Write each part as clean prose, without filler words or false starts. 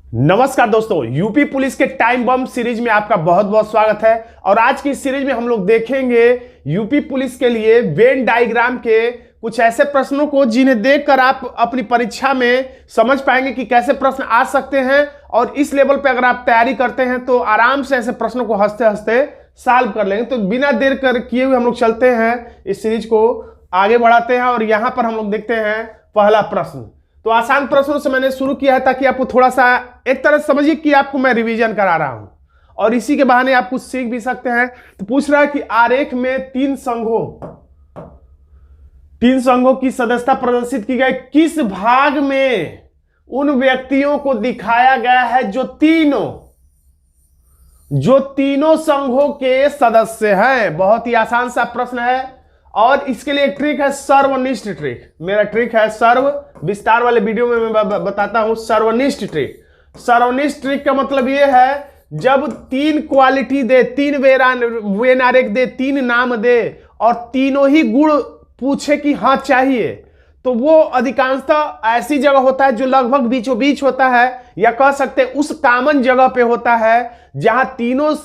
नमस्कार दोस्तों, UP police के टाइम बम सीरीज में आपका बहुत बहुत स्वागत है। और आज की सीरीज में हम लोग देखेंगे यूपी पुलिस के लिए वेन डायग्राम के कुछ ऐसे प्रश्नों को जिन्हें देखकर आप अपनी परीक्षा में समझ पाएंगे कि कैसे प्रश्न आ सकते हैं। और इस लेवल पे अगर आप तैयारी करते हैं तो आराम से ऐसे प्रश्नों को हंसते हंसते सॉल्व कर लेंगे। तो बिना देर कर किए हुए हम लोग चलते हैं, इस सीरीज को आगे बढ़ाते हैं। और यहाँ पर हम लोग देखते हैं पहला प्रश्न। तो आसान प्रश्नों से मैंने शुरू किया है ताकि आपको थोड़ा सा एक तरह से समझिए कि आपको मैं रिवीजन करा रहा हूं और इसी के बहाने आप कुछ सीख भी सकते हैं। तो पूछ रहा है कि आरेख में तीन संघों की सदस्यता प्रदर्शित की गई, किस भाग में उन व्यक्तियों को दिखाया गया है जो तीनों संघों के सदस्य हैं। बहुत ही आसान सा प्रश्न है और इसके लिए एक ट्रिक है, सर्वनिष्ठ ट्रिक। मेरा ट्रिक है सर्व, विस्तार वाले वीडियो में मैं बताता हूं सर्वनिष्ठ ट्रिक। सर्वनिष्ठ ट्रिक का मतलब यह है, जब तीन क्वालिटी दे, तीन वेन आरेख दे, तीन नाम दे और तीनों ही गुण पूछे कि हाँ चाहिए, तो वो अधिकांशतः ऐसी जगह होता है जो लगभग बीचों बीच होता है, या कह सकते हैं उस कॉमन जगह पे होता है जहां तीनों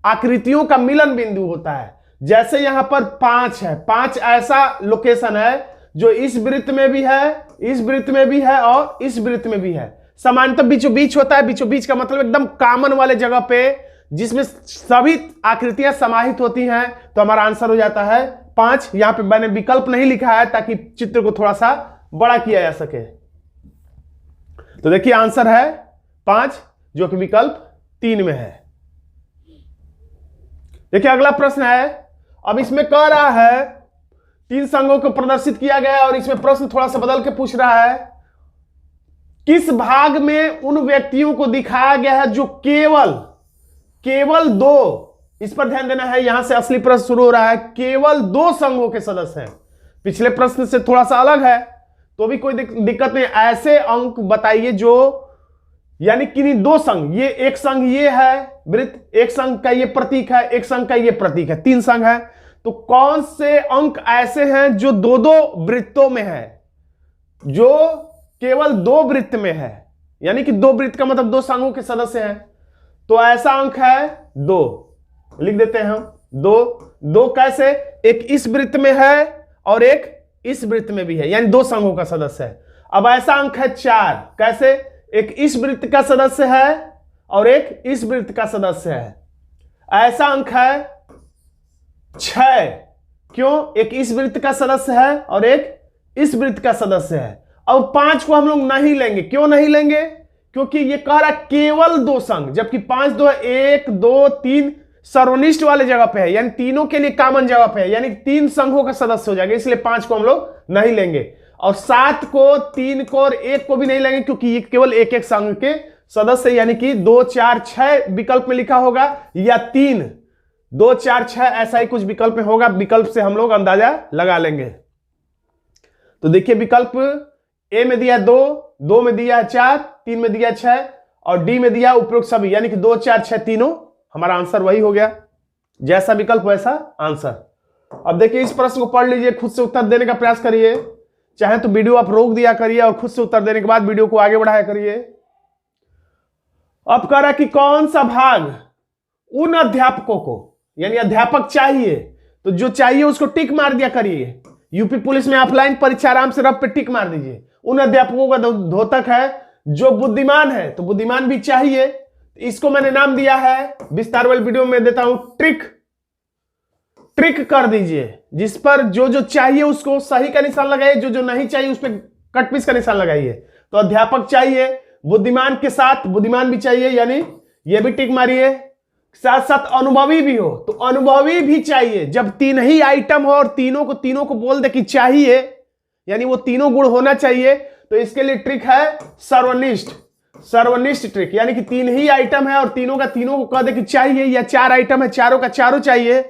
आकृतियों का मिलन बिंदु होता है। जैसे यहां पर 5 है, 5 ऐसा लोकेशन है जो इस वृत्त में भी है, इस वृत्त में भी है और इस वृत्त में भी है। सामान्यतः बीचों बीच होता है। बीचों बीच का मतलब एकदम कॉमन वाले जगह पे जिसमें सभी आकृतियां समाहित होती हैं। तो हमारा आंसर हो जाता है 5। यहां पे मैंने विकल्प नहीं लिखा है ताकि चित्र को थोड़ा सा बड़ा किया जा सके। तो देखिए आंसर है 5, जो कि विकल्प 3 में है। देखिए अगला प्रश्न है, अब इसमें कह रहा है तीन संघों को प्रदर्शित किया गया और इसमें प्रश्न थोड़ा सा बदल के पूछ रहा है, किस भाग में उन व्यक्तियों को दिखाया गया है जो केवल दो, इस पर ध्यान देना है, यहां से असली प्रश्न शुरू हो रहा है, केवल 2 संघों के सदस्य हैं। पिछले प्रश्न से थोड़ा सा अलग है तो भी कोई दिक्कत नहीं। ऐसे अंक बताइए जो, यानी कि 2 संघ, ये एक संघ ये है वृत्त, एक संघ का ये प्रतीक है, एक संघ का ये प्रतीक है, 3 संघ है। तो कौन से अंक ऐसे हैं जो 2-2 वृत्तों में है, जो केवल 2 वृत्त में है, यानी कि 2 वृत्त का मतलब 2 संघों के सदस्य हैं। तो ऐसा अंक है 2, लिख देते हैं हम 2 कैसे, एक इस वृत्त में है और एक इस वृत्त में भी है, यानी 2 संघों का सदस्य है। अब ऐसा अंक है 4, कैसे, एक इस वृत्त का सदस्य है और एक इस वृत्त का सदस्य है। ऐसा अंक है 6, क्यों, एक इस वृत्त का सदस्य है और एक इस वृत्त का सदस्य है। अब 5 को हम लोग नहीं लेंगे, क्यों नहीं लेंगे, क्योंकि ये कह रहा केवल 2 संघ, जबकि 5 2 1 2 3 सर्वनिष्ठ वाले जगह पे है, यानी तीनों के लिए कॉमन जगह पे है, यानी 3 संघों का सदस्य हो जाएगा, इसलिए 5 को हम लोग नहीं लेंगे। और 7 को, 3 को और 1 को भी नहीं लेंगे क्योंकि ये केवल एक संघ के सदस्य, यानी कि 2 4 6 विकल्प में लिखा होगा, या 3 2 4 6 ऐसा ही कुछ विकल्प में होगा। विकल्प से हम लोग अंदाजा लगा लेंगे। तो देखिए विकल्प ए में दिया 2 में दिया 4, 3 में दिया 6 और डी में दिया उपरोक्त सभी, यानी कि 2 4 6 तीनों। हमारा आंसर वही हो गया, जैसा विकल्प वैसा आंसर। अब देखिए इस प्रश्न को पढ़ लीजिए, खुद से उत्तर देने का प्रयास करिए। चाहे तो वीडियो आप रोक दिया करिए और खुद से उत्तर देने के बाद वीडियो को आगे बढ़ाया करिए। अब कह रहा कि कौन सा भाग उन अध्यापकों को, यानी अध्यापक चाहिए, तो जो चाहिए उसको टिक मार दिया करिए। यूपी पुलिस में ऑफलाइन परीक्षा आराम से रब पे टिक मार दीजिए। उन अध्यापकों का द्योतक है जो बुद्धिमान है, तो बुद्धिमान भी चाहिए। इसको मैंने नाम दिया है, विस्तार वाले वीडियो में देता हूं, ट्रिक कर दीजिए, जिस पर जो चाहिए उसको सही का निशान लगाइए, जो नहीं चाहिए उस पर कट पीस का निशान लगाइए। तो अध्यापक चाहिए, बुद्धिमान के साथ बुद्धिमान भी चाहिए, यानी ये भी टिक मारिए। साथ साथ अनुभवी भी हो, तो अनुभवी भी चाहिए। जब 3 ही आइटम हो और तीनों को बोल दे कि चाहिए, यानी वो तीनों गुण होना चाहिए, तो इसके लिए ट्रिक है सर्वनिष्ठ ट्रिक, यानी कि 3 ही आइटम है और तीनों को कह दे कि चाहिए, या 4 आइटम है, चारों का चारों चाहिए,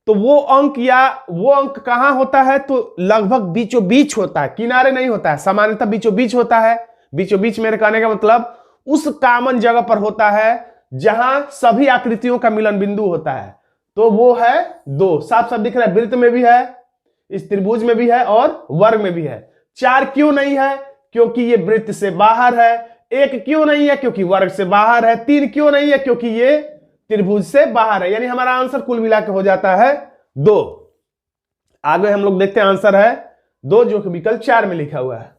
तो वो अंक कहां होता है, तो लगभग बीचों बीच होता है, किनारे नहीं होता है। सामान्यतः बीचों बीच होता है। बीचों बीच मेरे कहने का मतलब उस कॉमन जगह पर होता है जहां सभी आकृतियों का मिलन बिंदु होता है। तो वो है 2, साफ साफ दिख रहा है, वृत्त में भी है, इस त्रिभुज में भी है और वर्ग में भी है। 4 क्यों नहीं है, क्योंकि ये वृत्त से बाहर है, 1 क्यों नहीं है? क्योंकि वर्ग से बाहर है। 3 क्यों नहीं है? क्योंकि ये त्रिभुज से बाहर है। यानी हमारा आंसर कुल मिला के हो जाता है 2। आगे हम लोग देखते हैं, आंसर है 2 जो कि विकल्प 4 में लिखा हुआ है।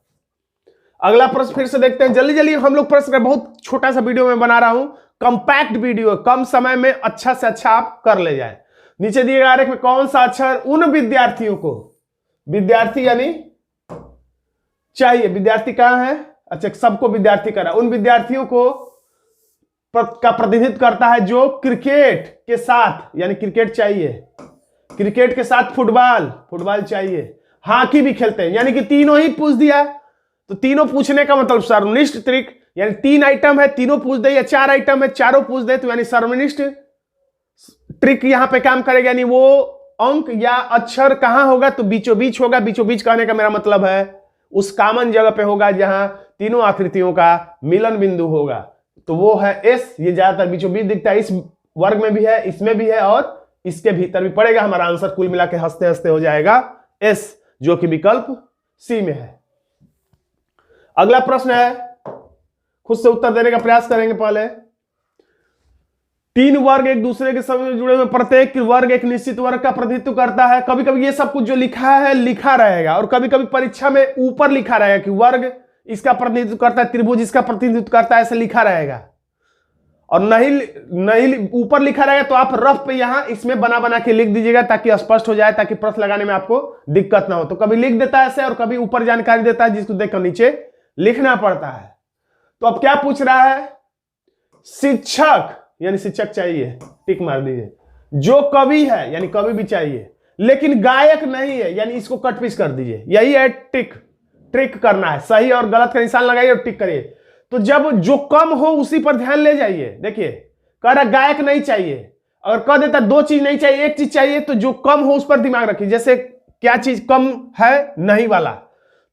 अगला प्रश्न फिर से देखते हैं। जल्दी जल्दी हम लोग प्रश्न का बहुत छोटा सा वीडियो में बना रहा हूं, कंपैक्ट वीडियो, कम समय में अच्छा से अच्छा आप कर ले जाए। नीचे दिए गए आरेख में कौन सा अक्षर उन विद्यार्थियों को, विद्यार्थी यानी चाहिए, विद्यार्थी कहां है? अच्छा, सबको विद्यार्थी करा, उन विद्यार्थियों को का प्रतिनिधित्व करता है जो क्रिकेट के साथ, यानी क्रिकेट चाहिए, क्रिकेट के साथ फुटबॉल चाहिए, हॉकी भी खेलते हैं, यानी कि तीनों ही पूछ दिया। तो तीनों पूछने का मतलब सर्वनिष्ठ त्रिक, यानी 3 आइटम है, तीनों पूछ दे, या 4 आइटम है, चारों पूछ दे, तो यानी सर्वनिष्ठ ट्रिक यहां पे काम करेगा। यानी वो अंक या अक्षर कहां होगा? तो बीचों बीच होगा। बीचों बीच कहने का मेरा मतलब है उस कॉमन जगह पे होगा जहां तीनों आकृतियों का मिलन बिंदु होगा। तो वो है एस। ये ज्यादातर बीचों बीच दिखता है, इस वर्ग में भी है, इसमें भी है और इसके भीतर भी पड़ेगा। हमारा आंसर कुल मिला के हंसते हंसते हो जाएगा एस, जो कि विकल्प सी में है। अगला प्रश्न है, खुद से उत्तर देने का प्रयास करेंगे। पहले 3 वर्ग एक दूसरे के समय जुड़े हुए, प्रत्येक वर्ग एक निश्चित वर्ग का प्रतिनिधित्व करता है। कभी कभी ये सब कुछ जो लिखा है लिखा रहेगा, और कभी कभी परीक्षा में ऊपर लिखा रहेगा कि वर्ग इसका प्रतिनिधित्व करता है, त्रिभुज इसका प्रतिनिधित्व करता है, ऐसे लिखा रहेगा। और नहीं ऊपर लिखा रहेगा तो आप रफ पे यहां इसमें बना बना के लिख दीजिएगा ताकि स्पष्ट हो जाए, ताकि प्रश्न लगाने में आपको दिक्कत ना हो। तो कभी लिख देता है ऐसे और कभी ऊपर जानकारी देता है जिसको देखकर नीचे लिखना पड़ता है। तो अब क्या पूछ रहा है? शिक्षक यानी शिक्षक चाहिए, टिक मार दीजिए। जो कवि है यानी कवि भी चाहिए, लेकिन गायक नहीं है, यानी इसको कट पीस कर दीजिए। यही है ट्रिक करना है, सही और गलत का निशान लगाइए और टिक करिए। तो जब जो कम हो उसी पर ध्यान ले जाइए। देखिए, कह रहा गायक नहीं चाहिए, अगर कह देता 2 चीज नहीं चाहिए 1 चीज चाहिए, तो जो कम हो उस पर दिमाग रखिए। जैसे क्या चीज कम है? नहीं वाला।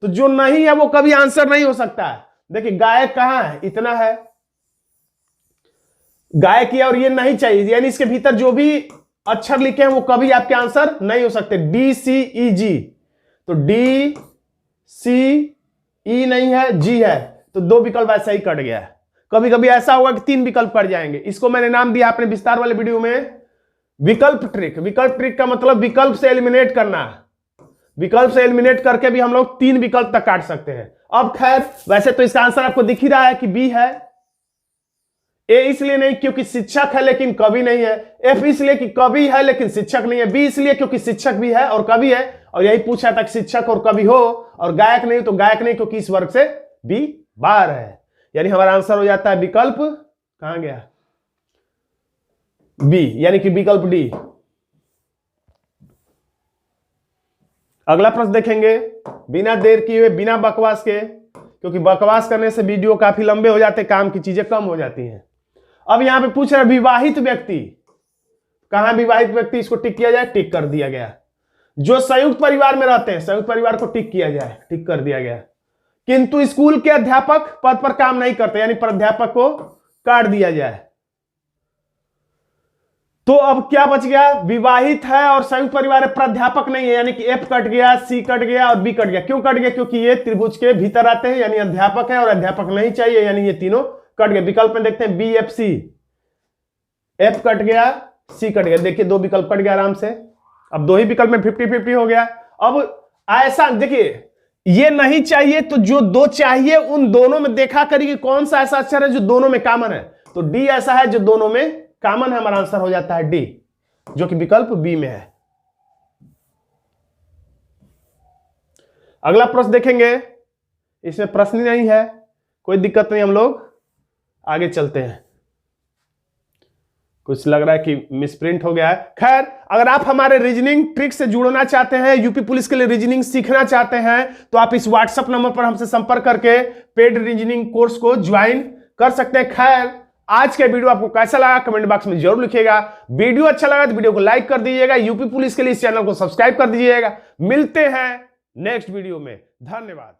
तो जो नहीं है वो कभी आंसर नहीं हो सकता है। देखिए, गायक कहां है? इतना है गायक है, और ये नहीं चाहिए, यानी इसके भीतर जो भी अक्षर लिखे हैं वो कभी आपके आंसर नहीं हो सकते। डी सी ई जी, तो डी सी ई नहीं है, जी है, तो 2 विकल्प ऐसा ही कट गया है। कभी कभी ऐसा होगा कि 3 विकल्प कट जाएंगे। इसको मैंने नाम दिया अपने विस्तार वाले वीडियो में विकल्प ट्रिक। विकल्प ट्रिक का मतलब विकल्प से एलिमिनेट करना। विकल्प से एलिमिनेट करके भी हम लोग 3 विकल्प तक काट सकते हैं। अब खैर, वैसे तो इसका आंसर आपको दिख ही रहा है कि बी है। ए इसलिए नहीं क्योंकि शिक्षक है लेकिन कवि नहीं है। एफ इसलिए कि कवि है लेकिन शिक्षक नहीं है। बी इसलिए क्योंकि शिक्षक भी है और कवि है, और यही पूछा था कि शिक्षक और कवि हो, और गायक नहीं, तो गायक नहीं क्योंकि इस वर्ग से बी बाहर है। यानी हमारा आंसर हो जाता है विकल्प, कहां गया? बी, यानी कि विकल्प डी। अगला प्रश्न देखेंगे बिना देर किए, बिना बकवास के, क्योंकि बकवास करने से वीडियो काफी लंबे हो जाते, काम की चीजें कम हो जाती हैं। अब यहां पे पूछ रहा है विवाहित व्यक्ति, कहां विवाहित व्यक्ति? इसको टिक किया जाए, टिक कर दिया गया। जो संयुक्त परिवार में रहते हैं, संयुक्त परिवार को टिक किया जाए, टिक कर दिया गया। किंतु स्कूल के अध्यापक पद पर काम नहीं करते, यानी प्राध्यापक को काट दिया जाए। तो अब क्या बच गया? विवाहित है और संयुक्त परिवार है, प्राध्यापक नहीं है, यानी कि एफ कट गया, सी कट गया और बी कट गया। क्यों कट गया? क्योंकि ये त्रिभुज के भीतर आते हैं, यानी अध्यापक है और अध्यापक नहीं चाहिए, यानी ये तीनों कट गए। विकल्प में देखते हैं B F C, F cut गया, सी कट गया। देखिए 2 विकल्प कट गया आराम से। अब 2 ही विकल्प में 50-50 हो गया। अब ऐसा देखिए, ये नहीं चाहिए तो जो 2 चाहिए उन दोनों में देखा करिए कौन सा ऐसा अक्षर है जो दोनों में कॉमन है। तो डी ऐसा है जो दोनों में कॉमन है, हमारा आंसर हो जाता है डी, जो कि विकल्प बी में है। अगला प्रश्न देखेंगे, इसमें प्रश्न नहीं है, कोई दिक्कत नहीं, हम लोग आगे चलते हैं। कुछ लग रहा है कि मिसप्रिंट हो गया है। खैर, अगर आप हमारे रीजनिंग ट्रिक से जुड़ना चाहते हैं, यूपी पुलिस के लिए रीजनिंग सीखना चाहते हैं, तो आप इस व्हाट्सएप नंबर पर हमसे संपर्क करके पेड रीजनिंग कोर्स को ज्वाइन कर सकते हैं। खैर, आज का वीडियो आपको कैसा लगा कमेंट बॉक्स में जरूर लिखिएगा। वीडियो अच्छा लगा तो वीडियो को लाइक कर दीजिएगा, यूपी पुलिस के लिए इस चैनल को सब्सक्राइब कर दीजिएगा। मिलते हैं नेक्स्ट वीडियो में, धन्यवाद।